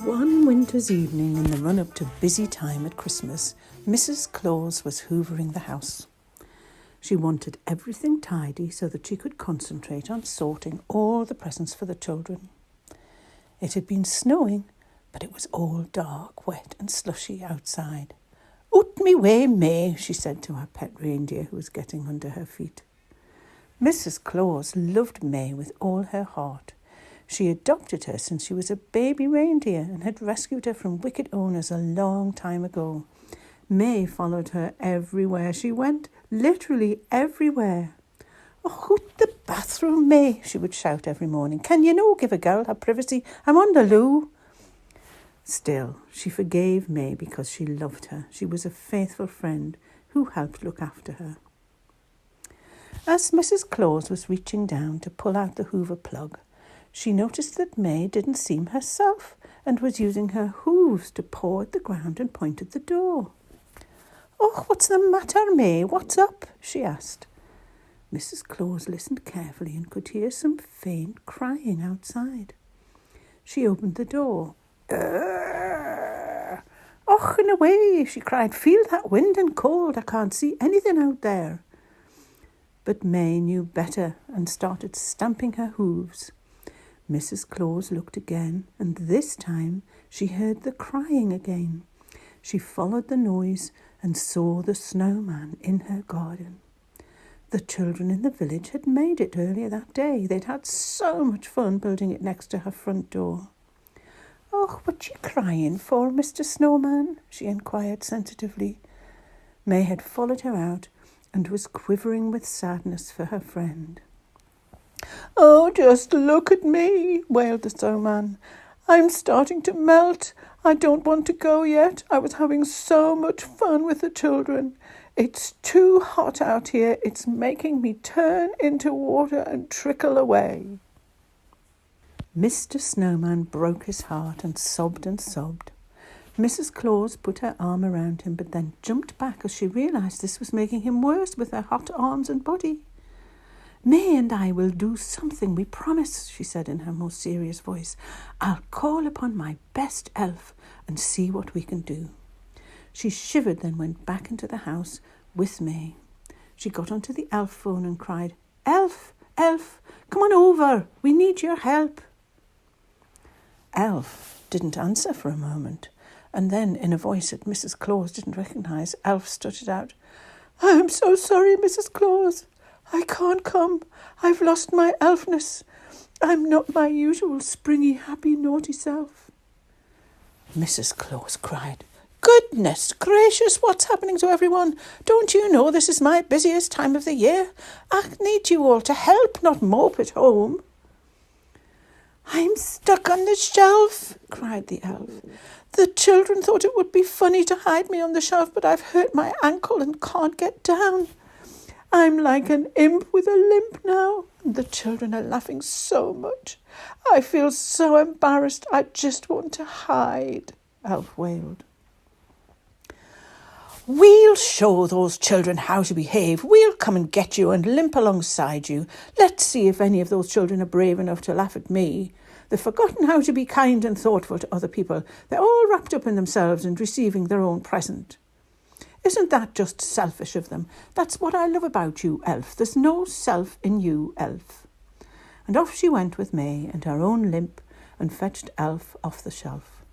One winter's evening in the run-up to busy time at Christmas, Mrs. Claus was hoovering the house. She wanted everything tidy so that she could concentrate on sorting all the presents for the children. It had been snowing, but it was all dark, wet and slushy outside. "Out me way, May," she said to her pet reindeer who was getting under her feet. Mrs. Claus loved May with all her heart. She adopted her since she was a baby reindeer and had rescued her from wicked owners a long time ago. May followed her everywhere she went, literally everywhere. "Oh, hoot the bathroom, May," she would shout every morning. "Can you no give a girl her privacy? I'm on the loo." Still, she forgave May because she loved her. She was a faithful friend who helped look after her. As Mrs. Claus was reaching down to pull out the Hoover plug, she noticed that May didn't seem herself and was using her hooves to paw at the ground and point at the door. "Oh, what's the matter, May? What's up?" she asked. Mrs. Claus listened carefully and could hear some faint crying outside. She opened the door. "Och, and away," she cried. "Feel that wind and cold. I can't see anything out there." But May knew better and started stamping her hooves. Mrs. Claus looked again, and this time she heard the crying again. She followed the noise and saw the snowman in her garden. The children in the village had made it earlier that day. They'd had so much fun building it next to her front door. "Oh, what you crying for, Mr. Snowman?" she inquired sensitively. May had followed her out and was quivering with sadness for her friend. "Oh, just look at me," wailed the snowman. "I'm starting to melt. I don't want to go yet. I was having so much fun with the children. It's too hot out here. It's making me turn into water and trickle away." Mr. Snowman broke his heart and sobbed and sobbed. Mrs. Claus put her arm around him, but then jumped back as she realised this was making him worse with her hot arms and body. "May and I will do something, we promise," she said in her most serious voice. "I'll call upon my best elf and see what we can do." She shivered, then went back into the house with May. She got onto the elf phone and cried, "Elf, elf, come on over. We need your help." Elf didn't answer for a moment, and then in a voice that Mrs. Claus didn't recognise, Elf stuttered out, "I'm so sorry, Mrs. Claus. I can't come. I've lost my elfness. I'm not my usual springy, happy, naughty self." Mrs. Claus cried, "Goodness gracious, what's happening to everyone? Don't you know this is my busiest time of the year? I need you all to help, not mope at home." "I'm stuck on the shelf," cried the elf. "The children thought it would be funny to hide me on the shelf, but I've hurt my ankle and can't get down. I'm like an imp with a limp now, and the children are laughing so much. I feel so embarrassed, I just want to hide," Elf wailed. "We'll show those children how to behave. We'll come and get you and limp alongside you. Let's see if any of those children are brave enough to laugh at me. They've forgotten how to be kind and thoughtful to other people. They're all wrapped up in themselves and receiving their own present. Isn't that just selfish of them? That's what I love about you, Elf. There's no self in you, Elf." And off she went with May and her own limp and fetched Elf off the shelf.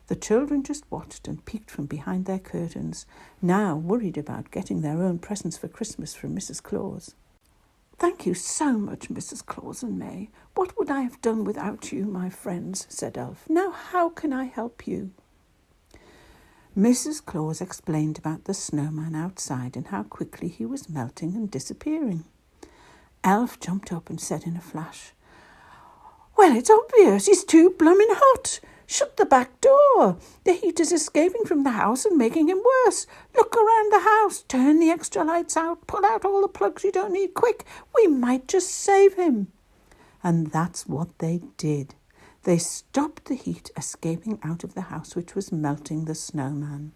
The children just watched and peeked from behind their curtains, now worried about getting their own presents for Christmas from Mrs. Claus. "Thank you so much, Mrs. Claus and May. What would I have done without you, my friends?" said Elf. "Now how can I help you?" Mrs. Claus explained about the snowman outside and how quickly he was melting and disappearing. Elf jumped up and said in a flash, "Well, it's obvious. He's too blooming hot. Shut the back door. The heat is escaping from the house and making him worse. Look around the house. Turn the extra lights out. Pull out all the plugs you don't need. Quick, we might just save him." And that's what they did. They stopped the heat escaping out of the house, which was melting the snowman.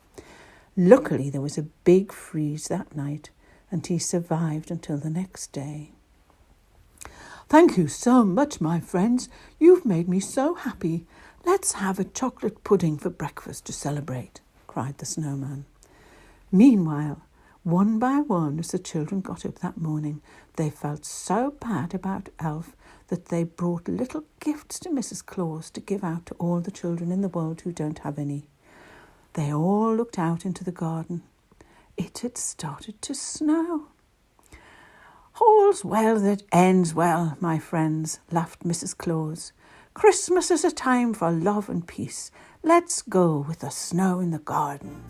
Luckily, there was a big freeze that night, and he survived until the next day. "Thank you so much, my friends. You've made me so happy. "Let's have a chocolate pudding for breakfast to celebrate," cried the Snowman. Meanwhile, one by one, as the children got up that morning, they felt so bad about Elf that they brought little gifts to Mrs. Claus to give out to all the children in the world who don't have any. They all looked out into the garden. It had started to snow. "All's well that ends well, my friends," laughed Mrs. Claus. "Christmas is a time for love and peace. Let's go with the snow in the garden."